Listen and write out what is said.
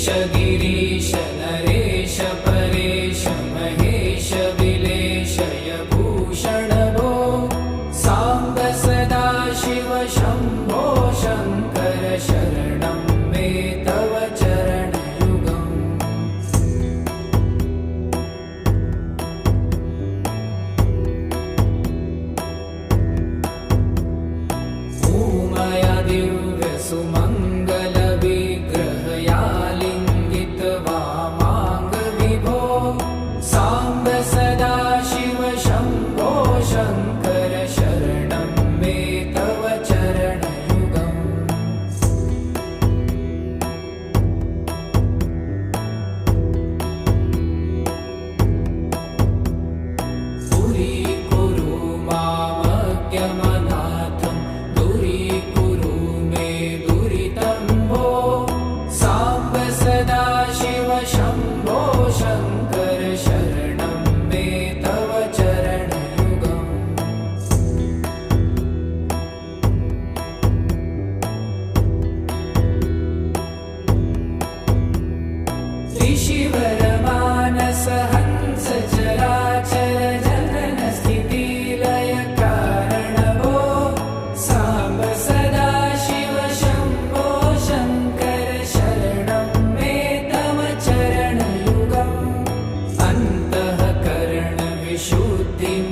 ईश गिरीश नरेश परेश महेश विलेशय भूषण भो साम्ब सदा शिव शम्भो शङ्कर शरणं मे तव चरणयुगम् उमया दिव्य सुमङ्गल विग्रहया लिङ्गित वामाङ्ग विभो साम्ब सदा शिव शम्भो शङ्कर शरणं मे तव चरणयुगम् दूरीकुरु मामज्ञमनाथं दूरीकुरु मे दुरितं भो साम्ब सदा शिव शम्भो शङ्कर शरणं मे तव चरणयुगम् ऋषिवरमानस हंस चराचर जनन स्थिति लय कारण भो साम्ब सदा शिव शम्भो शङ्कर शरणं मे तव चरणयुगम् अन्तःकरण विशुद्धिं